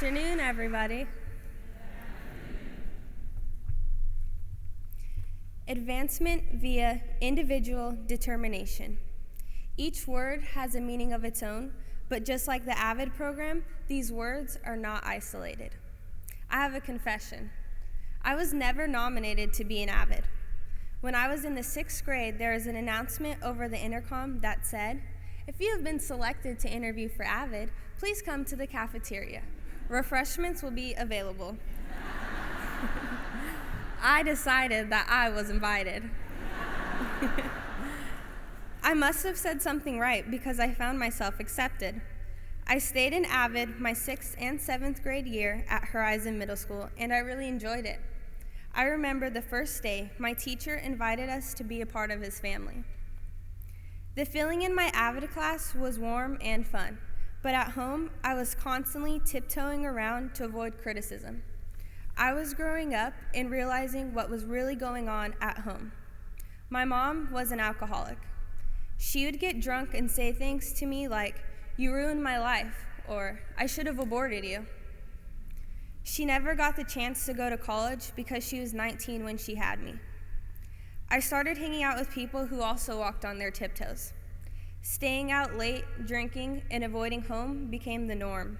afternoon, everybody. Advancement via individual determination. Each word has a meaning of its own, but just like the AVID program, these words are not isolated. I have a confession. I was never nominated to be an AVID. When I was in the 6th grade, there was an announcement over the intercom that said, "If you have been selected to interview for AVID, please come to the cafeteria. Refreshments will be available." I decided that I was invited. I must have said something right because I found myself accepted. I stayed in AVID my 6th and 7th grade year at Horizon Middle School, and I really enjoyed it. I remember the first day my teacher invited us to be a part of his family. The feeling in my AVID class was warm and fun, but at home I was constantly tiptoeing around to avoid criticism. I was growing up and realizing what was really going on at home. My mom was an alcoholic. She would get drunk and say things to me like, "You ruined my life," or "I should have aborted you." She never got the chance to go to college because she was 19 when she had me. I started hanging out with people who also walked on their tiptoes. Staying out late, drinking, and avoiding home became the norm.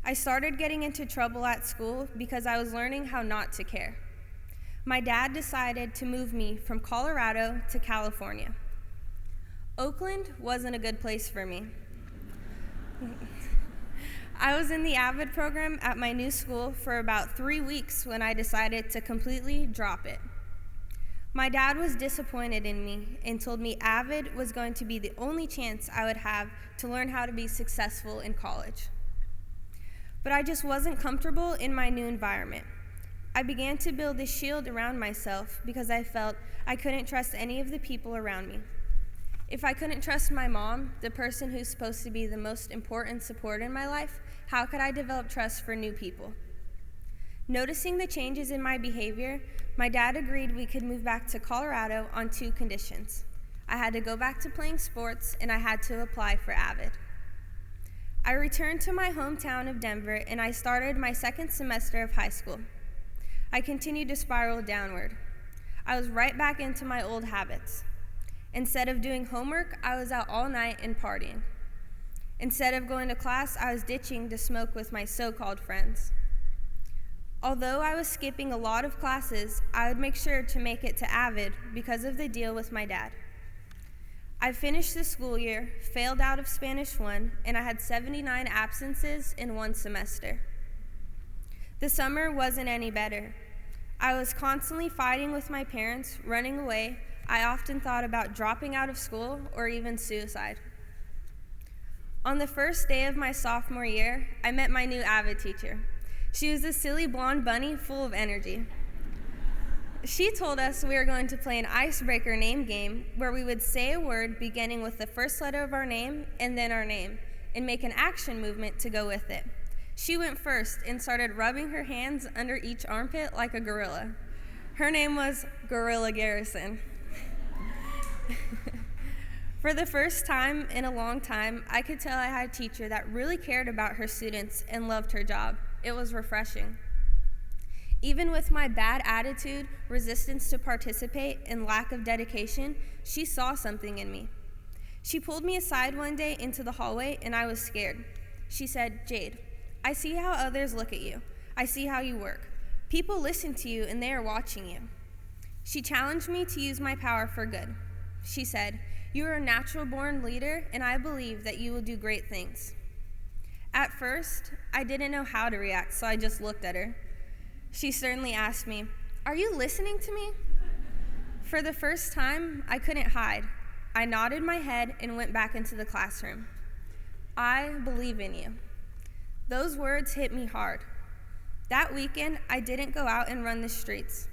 I started getting into trouble at school because I was learning how not to care. My dad decided to move me from Colorado to California. Oakland wasn't a good place for me. I was in the AVID program at my new school for about 3 weeks when I decided to completely drop it. My dad was disappointed in me and told me AVID was going to be the only chance I would have to learn how to be successful in college. But I just wasn't comfortable in my new environment. I began to build a shield around myself because I felt I couldn't trust any of the people around me. If I couldn't trust my mom, the person who's supposed to be the most important support in my life, how could I develop trust for new people? Noticing the changes in my behavior, my dad agreed we could move back to Colorado on 2 conditions. I had to go back to playing sports, and I had to apply for AVID. I returned to my hometown of Denver, and I started my 2nd semester of high school. I continued to spiral downward. I was right back into my old habits. Instead of doing homework, I was out all night and partying. Instead of going to class, I was ditching to smoke with my so-called friends. Although I was skipping a lot of classes, I would make sure to make it to AVID because of the deal with my dad. I finished the school year, failed out of Spanish 1, and I had 79 absences in 1 semester. The summer wasn't any better. I was constantly fighting with my parents, running away. I often thought about dropping out of school or even suicide. On the first day of my sophomore year, I met my new AVID teacher. She was a silly blonde bunny full of energy. She told us we were going to play an icebreaker name game where we would say a word beginning with the first letter of our name and then our name, and make an action movement to go with it. She went first and started rubbing her hands under each armpit like a gorilla. Her name was Gorilla Garrison. For the first time in a long time, I could tell I had a teacher that really cared about her students and loved her job. It was refreshing. Even with my bad attitude, resistance to participate, and lack of dedication, she saw something in me. She pulled me aside one day into the hallway, and I was scared. She said, "Jayde, I see how others look at you. I see how you work. People listen to you, and they are watching you." She challenged me to use my power for good. She said, "You are a natural-born leader, and I believe that you will do great things." At first, I didn't know how to react, so I just looked at her. She sternly asked me, "Are you listening to me?" For the first time, I couldn't hide. I nodded my head and went back into the classroom. "I believe in you." Those words hit me hard. That weekend, I didn't go out and run the streets.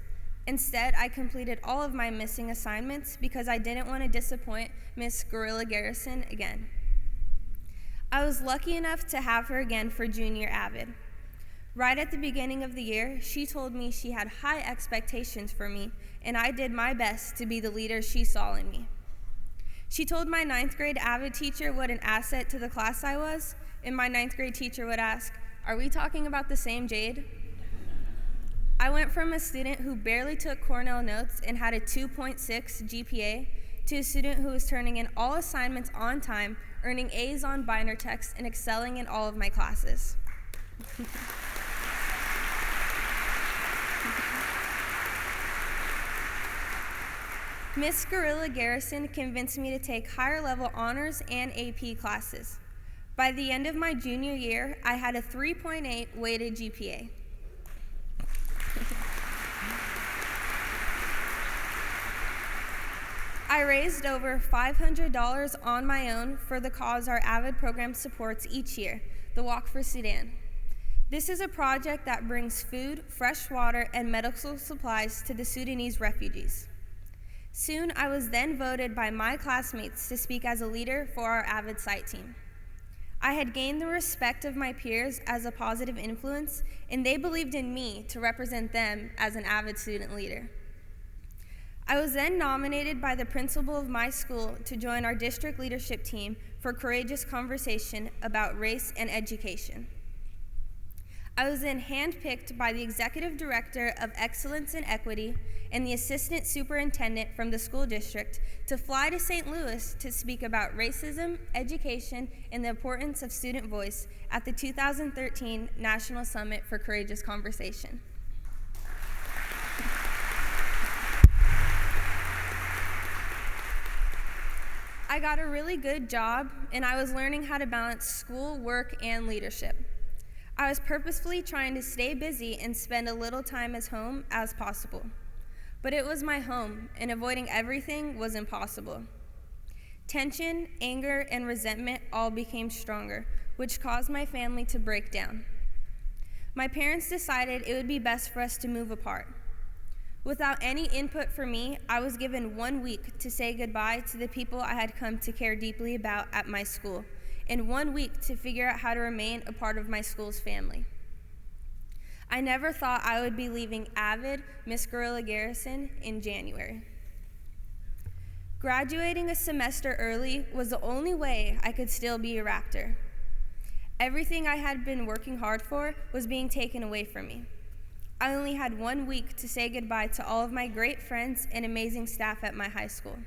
Instead, I completed all of my missing assignments because I didn't want to disappoint Miss Gorilla Garrison again. I was lucky enough to have her again for junior AVID. Right at the beginning of the year, she told me she had high expectations for me, and I did my best to be the leader she saw in me. She told my 9th grade AVID teacher what an asset to the class I was, and my 9th grade teacher would ask, "Are we talking about the same Jayde?" I went from a student who barely took Cornell notes and had a 2.6 GPA to a student who was turning in all assignments on time, earning A's on binder text, and excelling in all of my classes. Miss Garrison convinced me to take higher level honors and AP classes. By the end of my junior year, I had a 3.8 weighted GPA. I raised over $500 on my own for the cause our AVID program supports each year, the Walk for Sudan. This is a project that brings food, fresh water, and medical supplies to the Sudanese refugees. Soon, I was then voted by my classmates to speak as a leader for our AVID site team. I had gained the respect of my peers as a positive influence, and they believed in me to represent them as an AVID student leader. I was then nominated by the principal of my school to join our district leadership team for courageous conversation about race and education. I was then handpicked by the executive director of Excellence and Equity and the assistant superintendent from the school district to fly to St. Louis to speak about racism, education, and the importance of student voice at the 2013 National Summit for Courageous Conversation. I got a really good job, and I was learning how to balance school, work, and leadership. I was purposefully trying to stay busy and spend a little time as home as possible. But it was my home, and avoiding everything was impossible. Tension, anger, and resentment all became stronger, which caused my family to break down. My parents decided it would be best for us to move apart. Without any input from me, I was given 1 week to say goodbye to the people I had come to care deeply about at my school, and 1 week to figure out how to remain a part of my school's family. I never thought I would be leaving AVID, Miss Garrison, in January. Graduating a semester early was the only way I could still be a Raptor. Everything I had been working hard for was being taken away from me. I only had 1 week to say goodbye to all of my great friends and amazing staff at my high school.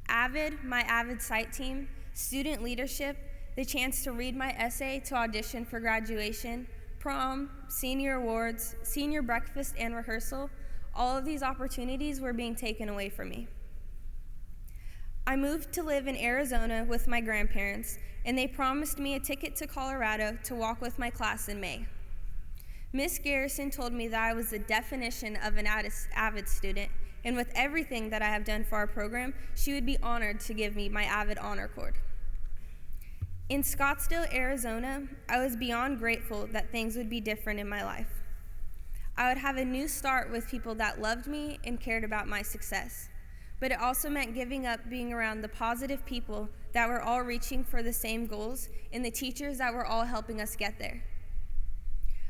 AVID, my AVID site team, student leadership, the chance to read my essay to audition for graduation, prom, senior awards, senior breakfast and rehearsal, all of these opportunities were being taken away from me. I moved to live in Arizona with my grandparents, and they promised me a ticket to Colorado to walk with my class in May. Miss Garrison told me that I was the definition of an AVID student, and with everything that I have done for our program, she would be honored to give me my AVID honor cord. In Scottsdale, Arizona, I was beyond grateful that things would be different in my life. I would have a new start with people that loved me and cared about my success, but it also meant giving up being around the positive people that were all reaching for the same goals and the teachers that were all helping us get there.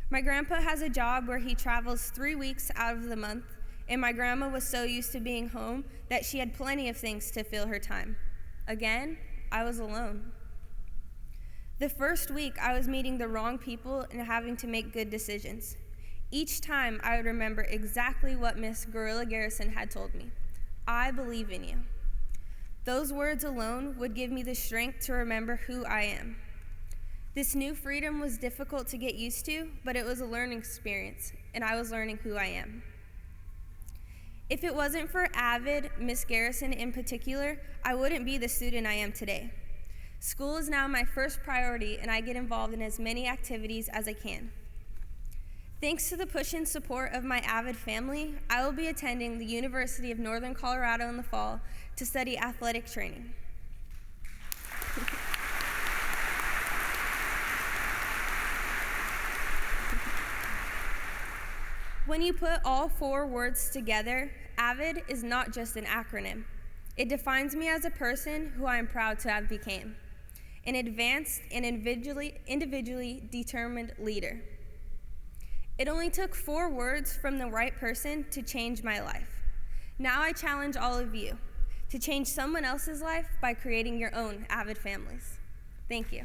My grandpa has a job where he travels 3 weeks out of the month, and my grandma was so used to being home that she had plenty of things to fill her time. Again, I was alone. The first week, I was meeting the wrong people and having to make good decisions. Each time, I would remember exactly what Miss Garrison had told me. I believe in you. Those words alone would give me the strength to remember who I am. This new freedom was difficult to get used to, but it was a learning experience, and I was learning who I am. If it wasn't for AVID, Miss Garrison in particular, I wouldn't be the student I am today. School is now my first priority, and I get involved in as many activities as I can. Thanks to the push and support of my AVID family, I will be attending the University of Northern Colorado in the fall to study athletic training. When you put all 4 words together, AVID is not just an acronym. It defines me as a person who I am proud to have become, an advanced and individually determined leader. It only took 4 words from the right person to change my life. Now I challenge all of you to change someone else's life by creating your own AVID families. Thank you.